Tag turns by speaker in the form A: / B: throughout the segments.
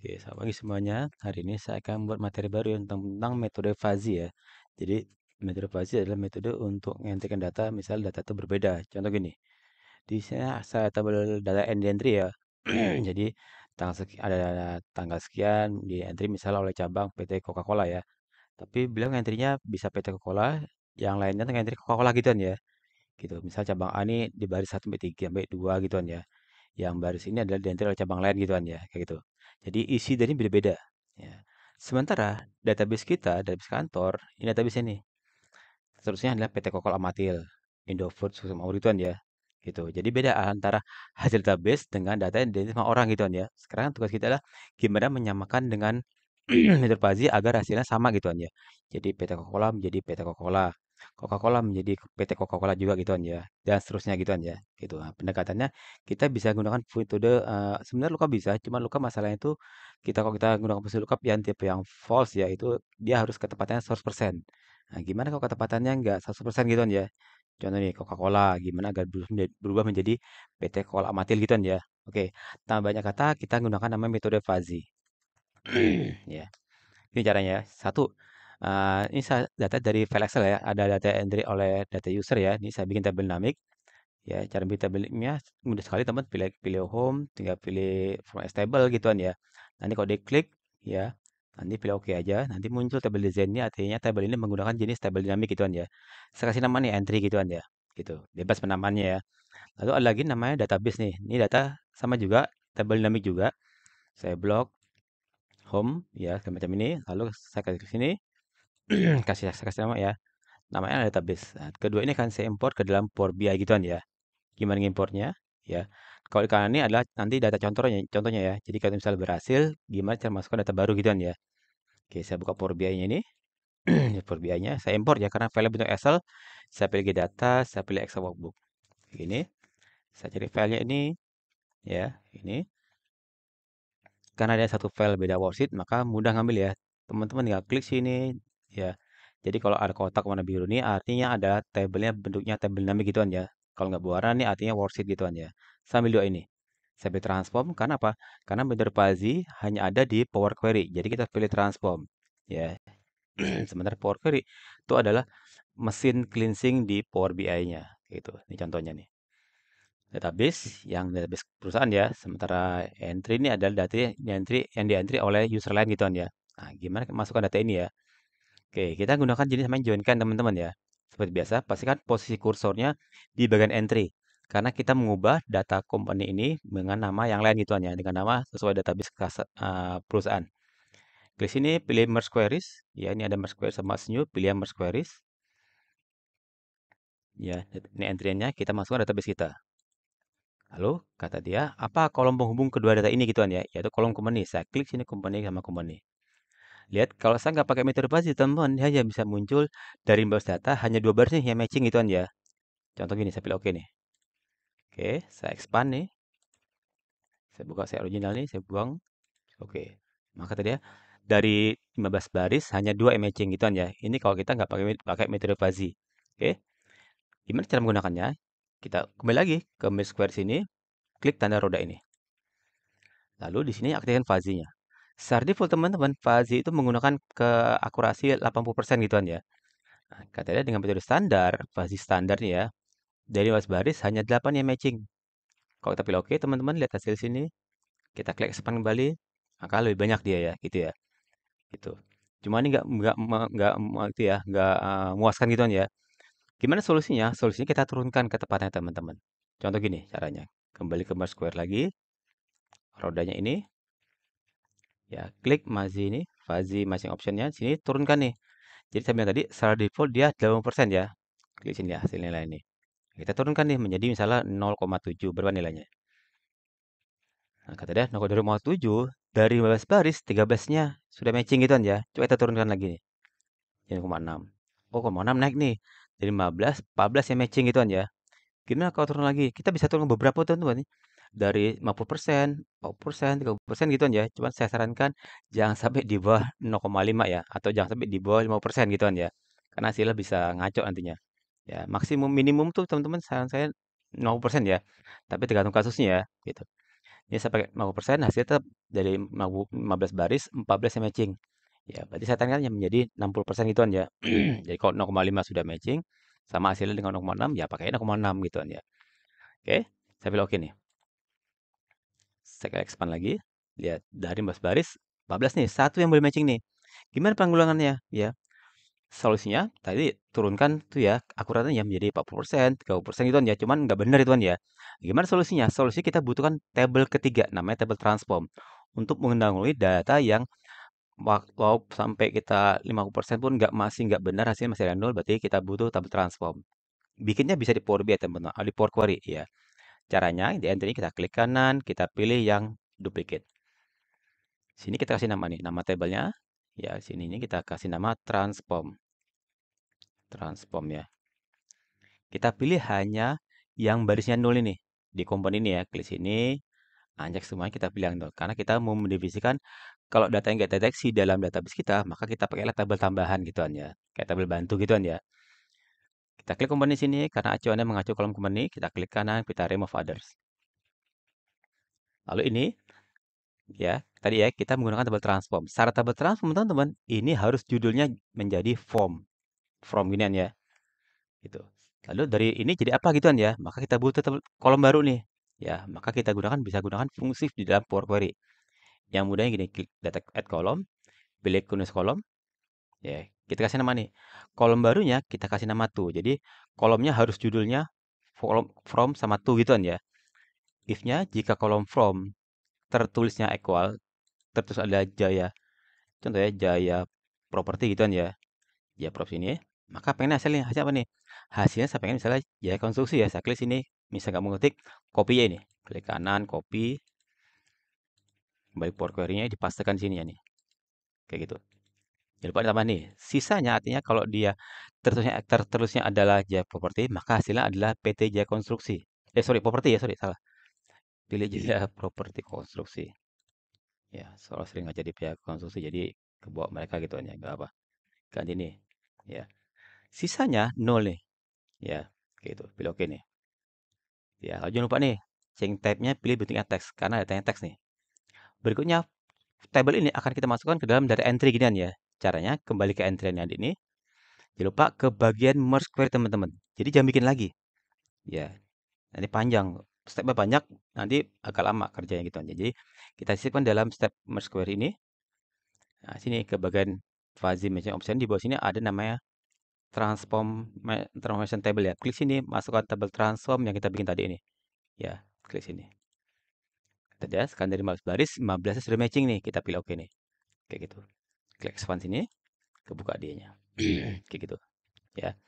A: Oke, selamat pagi semuanya. Hari ini saya akan membuat materi baru ya tentang metode fuzzy ya. Jadi, metode fuzzy adalah metode untuk menghentikan data, misal data itu berbeda. Contoh gini, di sini saya tabel data entry ya. Jadi, ada tanggal sekian di entry misal oleh cabang PT Coca-Cola ya. Tapi beliau entry-nya bisa PT Coca-Cola, yang lainnya entry Coca-Cola gitu kan ya. Gitu. Misal cabang A ini di baris 1 sampai 3 sampai 2 gitu kan ya. Yang baris ini adalah diantara oleh cabang lain gitu kan ya, kayak gitu. Jadi isi dari beda-beda. Ya. Sementara database kita, database kantor, ini database ini. Seterusnya adalah PT Kokol Amatil, Indofood, Susuma Uritan ya. Gitu. Jadi beda antara hasil database dengan data yang dari sama orang gitu kan ya. Sekarang tugas kita adalah gimana menyamakan dengan metode fuzzy agar hasilnya sama gitu kan ya. Jadi PT Coca-Cola menjadi PT Coca-Cola. Coca-Cola menjadi PT Coca-Cola juga gitu kan ya. Dan seterusnya gitu kan ya. Gitu. Nah, pendekatannya kita bisa gunakan metode sebenarnya lookup bisa, cuma lookup masalahnya itu kalau kita gunakan metode lookup yang tipe yang false ya itu dia harus ketepatannya 100%. Nah, gimana kalau ketepatannya nggak 100% gitu kan ya. Contoh nih Coca-Cola, gimana agar berubah menjadi PT Coca-Cola Amatil gitu kan ya. Oke, tanpa banyak kata kita gunakan namanya metode fuzzy. Ya. Ini caranya ya. Satu, ini saya data dari file Excel ya. Ada data entry oleh data user ya. Ini saya bikin tabel dinamik. Ya, cara bikin tabelnya mudah sekali teman. Pilih pilih home, tinggal pilih from as table gituan ya. Nanti kalau diklik ya, nanti pilih oke aja. Nanti muncul tabel desainnya. Artinya tabel ini menggunakan jenis tabel dinamik gituan ya. Saya kasih nama nih entry gituan ya. Gitu. Bebas penamaannya ya. Lalu ada lagi namanya database nih. Ini data sama juga, tabel dinamik juga. Saya blok home ya, semacam ini. Lalu saya kasih ke sini. Saya kasih nama ya. Namanya database. Nah, kedua ini akan saya import ke dalam Power BI gituan ya. Gimana ngimportnya? Ya. Kalau di kanan ini adalah nanti data contohnya ya. Jadi kalau misalnya berhasil, gimana cara masukkan data baru gituan ya. Oke, saya buka Power BI-nya ini. Power BI-nya saya import ya karena file bentuk Excel. Saya pilih get data, saya pilih Excel workbook. Ini saya cari filenya ini ya, ini. Karena ada satu file beda worksheet, maka mudah ngambil ya. Teman-teman tinggal klik sini ya. Jadi kalau ada kotak warna biru ini artinya ada tabelnya bentuknya tabel dinamik gituan ya. Kalau nggak berwarna nih artinya worksheet gituan ya. Sambil dua ini. Saya pilih transform karena apa? Karena metode fuzzy hanya ada di Power Query. Jadi kita pilih transform ya. Sementara Power Query itu adalah mesin cleansing di Power BI-nya gitu. Ini contohnya nih database perusahaan ya. Sementara entry ini adalah data yang di-entry oleh user lain gitu kan ya. Nah, gimana masukkan data ini ya? Oke, kita gunakan jenis namanya join-can teman-teman ya. Seperti biasa, pastikan posisi kursornya di bagian entry. Karena kita mengubah data company ini dengan nama yang lain gitu kan ya, dengan nama sesuai database perusahaan. Klik sini, pilih merge queries. Ya, ini ada merge queries sama new, pilih yang merge queries. Ya, ini entry-nya kita masukkan database kita. Lalu kata dia, apa kolom penghubung kedua data ini gitu kan ya, yaitu kolom company. Saya klik sini company sama company. Lihat, kalau saya nggak pakai metode fuzzy, teman-teman, dia hanya bisa muncul dari baris data hanya dua baris nih yang matching gitu kan ya. Contoh gini, saya pilih oke nih. Oke, saya expand nih. Saya buka saya original nih, saya buang. Oke. Maka tadi ya, dari 15 baris hanya dua yang matching gitu kan ya. Ini kalau kita nggak pakai metode fuzzy. Oke. Gimana cara menggunakannya? Kita kembali lagi ke merge square sini, klik tanda roda ini. Lalu di sini aktifkan fuzzy-nya. Secara default teman-teman, fuzzy itu menggunakan keakurasi 80% gituan ya. Nah, katanya dengan metode standar, fuzzy standar nih ya, dari baris hanya 8 yang matching. Kalau kita pilih oke, teman-teman lihat hasil sini, kita klik expand kembali, maka lebih banyak dia ya, gitu ya. Gitu. Cuma ini itu ya, nggak memuaskan gituan ya. Gimana solusinya? Solusinya kita turunkan ketepatannya teman-teman. Contoh gini caranya. Kembali ke merge square lagi, rodanya ini, ya klik fuzzy matching optionnya, sini turunkan nih. Jadi saya bilang tadi, secara default dia 80% ya. Klik sini ya, hasil nilai ini. Kita turunkan nih menjadi misalnya 0,7. Berapa nilainya? Nah, kata dia 0,7 dari 15 baris, 13-nya sudah matching gitu kan ya. Coba kita turunkan lagi nih. Jadi 0,6. Oh, 0,6 naik nih. Dari 15, 14 yang matching gitu kan ya. Gimana kalau turun lagi? Kita bisa turun beberapa teman-teman nih. Dari 50%, 40%, 30% gitu kan ya. Cuman saya sarankan jangan sampai di bawah 0,5 ya. Atau jangan sampai di bawah 50% gitu kan ya. Karena hasilnya bisa ngaco nantinya. Ya, maksimum minimum tuh teman-teman saran saya 0% ya. Tapi tergantung kasusnya ya, gitu. Ini saya pakai 50%, hasilnya tetap dari 15 baris, 14 yang matching. Ya, berarti saya tandingkan yang menjadi 60% gituan ya. Jadi kalau 0,5 sudah matching, sama hasilnya dengan 0,6, ya pakai 0,6 gituan ya. Oke, saya pilih oke nih. Saya expand lagi. Lihat, dari 15 baris, 14 nih, satu yang boleh matching nih. Gimana penanggulangannya? Ya, solusinya tadi turunkan tuh ya akuratnya menjadi 40%, 30% gitu kan ya. Cuman nggak benar itu kan ya. Gimana solusinya? Solusi kita butuhkan tabel ketiga namanya tabel transform untuk mendahului data yang walau sampai kita 50% pun masih nggak benar hasilnya masih ada nol, berarti kita butuh tabel transform. Bikinnya bisa di Power BI teman-teman, di Power Query ya. Caranya di entry kita klik kanan, kita pilih yang duplicate. Sini kita kasih nama nih, nama tabelnya. Ya, sini ini kita kasih nama transform. Transform ya. Kita pilih hanya yang barisnya nol ini. Di komponen ini ya, klik sini, anjak semuanya kita pilih yang nol. Karena kita mau mendivisikan, kalau data yang nggak deteksi dalam database kita, maka kita pakailah tabel tambahan gituan ya. Kayak tabel bantu gituan ya. Kita klik komponen sini, karena acuannya mengacu kolom komponen, kita klik kanan, kita remove others. Lalu ini, ya, tadi ya, kita menggunakan tabel transform. Syarat tabel transform, teman-teman, ini harus judulnya menjadi form. From ginian ya. Gitu. Lalu dari ini jadi apa gituan ya? Maka kita butuh kolom baru nih. Ya, maka kita bisa gunakan fungsi di dalam Power Query. Yang mudahnya gini, klik data add column, pilih kunus kolom, ya, kita kasih nama nih. Kolom barunya kita kasih nama to. Jadi kolomnya harus judulnya from sama to gituan ya. If-nya jika kolom from tertulisnya equal, tertulis ada Jaya. Contoh ya, Jaya properti gituan ya. Ya prop sini, maka pengen hasilnya hasil apa nih? Hasilnya saya pengen misalnya ya konstruksi ya, saya klik sini, misal nggak mau ngetik, copy ya ini, klik kanan, copy, kembali Power Query-nya dipastekan sini ya nih, kayak gitu. Jangan lupa ditambah nih, sisanya artinya kalau dia tertulisnya adalah Jaya Property, maka hasilnya adalah PT Jaya Konstruksi. Sorry, properti ya, sorry, salah. Pilih Jaya Property Konstruksi. Ya, soal sering nggak jadi pihak konstruksi, jadi kebawa mereka gitu aja, nggak apa. Ganti nih, ya. Sisanya nol nih, ya, kayak gitu. Pilih oke nih. Ya, jangan lupa nih, change type-nya pilih bentuknya teks, karena datanya teks nih. Berikutnya, table ini akan kita masukkan ke dalam data entry ginian ya. Caranya, kembali ke entry yang ini. Jangan lupa ke bagian merge query teman-teman. Jadi jangan bikin lagi. Ya, nanti panjang. Stepnya banyak, nanti agak lama kerjanya gitu aja. Jadi, kita sisipkan dalam step merge query ini. Nah, sini ke bagian fuzzy matching option. Di bawah sini ada namanya transformation table ya. Klik sini, masukkan tabel transform yang kita bikin tadi ini. Ya, klik sini. Kita scan dari 15 baris, 15 sudah matching nih. Kita pilih oke nih. Kayak gitu. Klik expand sini, kebuka dianya. Kayak gitu. Ya.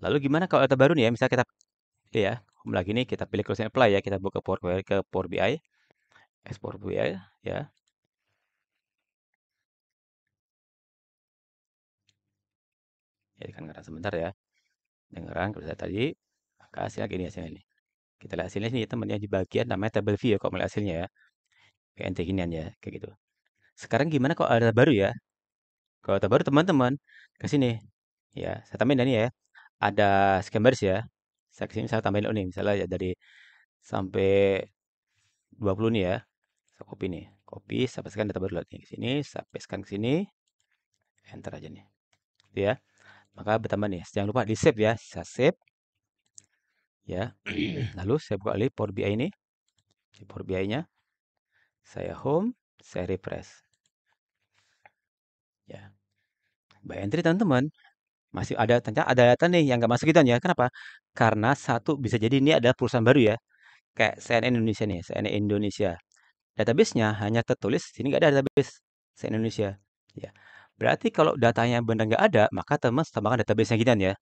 A: Lalu gimana kalau data baru nih ya? Misal kita ya, home lagi nih kita pilih close and apply ya. Kita buka Power Query ke Power BI, export BI ya. Ya kan dengeran sebentar ya. Dengeran kalau saya tadi maka hasilnya gini hasilnya nih. Kita lihat hasilnya sini teman-teman di bagian namanya table view ya kalau melihat hasilnya ya. Kayak ente ginian ya, kayak gitu. Sekarang gimana kalau ada data baru ya? Kalau data baru teman-teman ke sini. Ya, saya tambahin ini ya. Ada scan baris ya. Saya kesini saya tambahin dulu nih misalnya ya dari sampai 20 nih ya. Saya copy nih. Copy, saya pastikan data baru nih ke sini, saya pastekan ke sini, enter aja nih. Gitu ya. Maka bertambah nih. Jangan lupa di save ya. Saya save ya. Lalu saya buka lagi Power BI ini. Di Power BI-nya saya home, saya refresh. Ya. By entry teman-teman, masih ada ternyata ada data nih yang nggak masuk gitu ya. Kenapa? Karena satu bisa jadi ini adalah perusahaan baru ya. Kayak CNN Indonesia nih, CNN Indonesia. Database-nya hanya tertulis, sini nggak ada database CNN Indonesia. Ya. Berarti kalau datanya benar nggak ada, maka teman tambahkan database-nya gitu ya.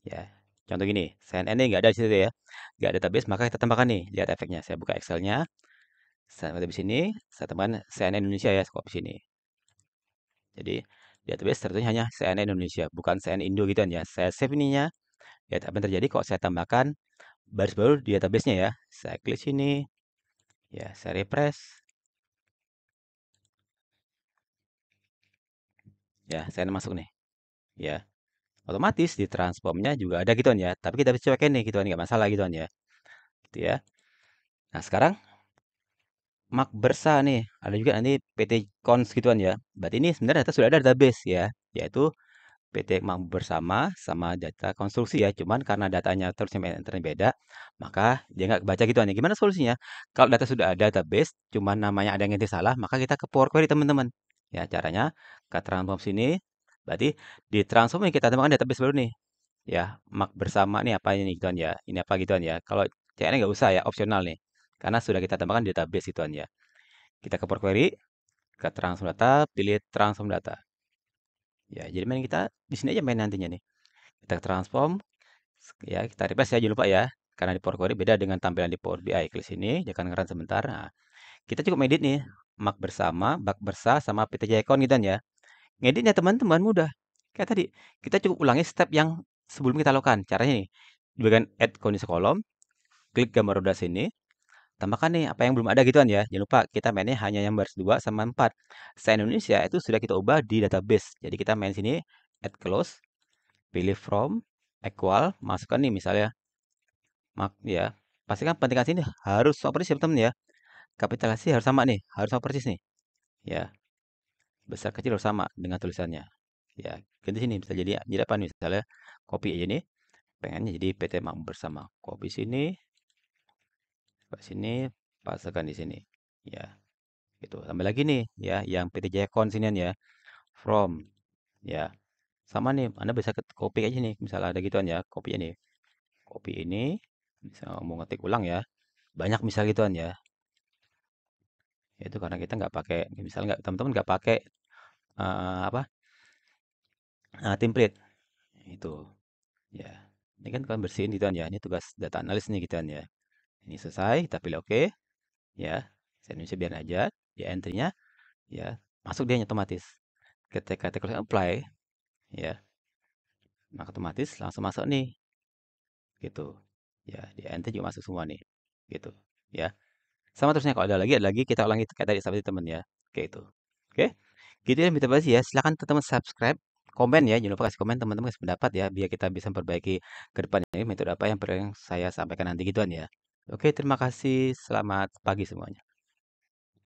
A: Ya. Contoh gini, CNN ini nggak ada di situ ya. Nggak ada database, maka kita tambahkan nih. Lihat efeknya. Saya buka Excel-nya. Saya di sini, saya tambahkan CNN Indonesia ya, skop sini. Jadi, database tertulisnya hanya CNN Indonesia, bukan CNN Indo gitu ya. Saya save ininya. Lihat apa yang terjadi kalau saya tambahkan baris baru di database-nya ya. Saya klik sini. Ya, saya refresh. Ya, saya masuk nih. Ya, otomatis di transformnya juga ada gituan ya. Tapi kita bisa cuekin nih gituan, nggak masalah gituan ya. Gitu ya. Nah, sekarang Mak Bersa nih, ada juga nanti PT Cons gituan ya. Berarti ini sebenarnya data sudah ada database ya, yaitu PT Mak Bersama sama data konstruksi ya. Cuman karena datanya terusnya enternya beda, maka dia nggak kebaca gituan ya. Gimana solusinya? Kalau data sudah ada database, cuman namanya ada yang ganti salah, maka kita ke Power Query teman-teman. Ya caranya ke transform sini, berarti di transform ini kita tambahkan database baru nih. Ya, Mak Bersama nih apa ini gituan ya. Ini apa gituan ya. Kalau CN nggak usah ya, opsional nih. Karena sudah kita tambahkan di database gituan ya. Kita ke Power Query, ke transform data, pilih transform data. Ya, jadi main kita di sini aja main nantinya nih. Kita transform, ya kita replace ya, jangan lupa ya. Karena di Power Query beda dengan tampilan di Power BI. Klik sini, jangan ngeran sebentar. Nah, kita cukup edit nih, Mak Bersama, Bak Bersa, sama PT Jaycon gitu ya. Ngeditnya teman-teman mudah. Kayak tadi, kita cukup ulangi step yang sebelum kita lakukan. Caranya nih, di bagian add kondisi kolom, klik gambar roda sini, tambahkan nih apa yang belum ada gitu kan ya. Jangan lupa kita mainnya hanya yang baris 2 sama 4. Saya Indonesia itu sudah kita ubah di database. Jadi kita main sini add close, pilih from, equal, masukkan nih misalnya ya. Pastikan pentingkan sini harus sama persis ya teman ya. Kapitalisasi harus sama nih, harus sama persis nih. Ya, besar kecil harus sama dengan tulisannya. Ya, ganti sini bisa jadi apa nih misalnya copy aja nih. Pengennya jadi PT Makmur Bersama. Copy sini, sini, pasangkan di sini. Ya, gitu. Tambah lagi nih ya yang PT Jaycon sinian ya. From ya. Sama nih, Anda bisa copy aja nih. Misalnya ada gituan ya, copy ini. Copy ini bisa mau ngetik ulang ya. Banyak misal gituan ya. Itu karena kita nggak pakai misalnya nggak teman-teman nggak pakai apa? Template itu. Ya. Ini kan bersihin gituan ya. Ini tugas data analis nih gituan ya. Ini selesai, kita pilih oke. Ya. Saya Indonesia biar aja. Ya entry-nya ya masuk dia otomatis. Ketika kita klik apply ya, maka otomatis langsung masuk nih gitu. Ya, di ente juga masuk semua nih. Gitu. Ya. Sama terusnya kalau ada lagi kita ulangi kayak tadi seperti teman ya. Kayak itu. Oke. Gitu ya Mitra Basi ya. Silakan teman-teman subscribe, komen ya. Jangan lupa kasih komen teman-teman kasih pendapat ya biar kita bisa memperbaiki ke depannya ini metode apa yang perlu saya sampaikan nanti gituan ya. Oke, terima kasih. Selamat pagi semuanya.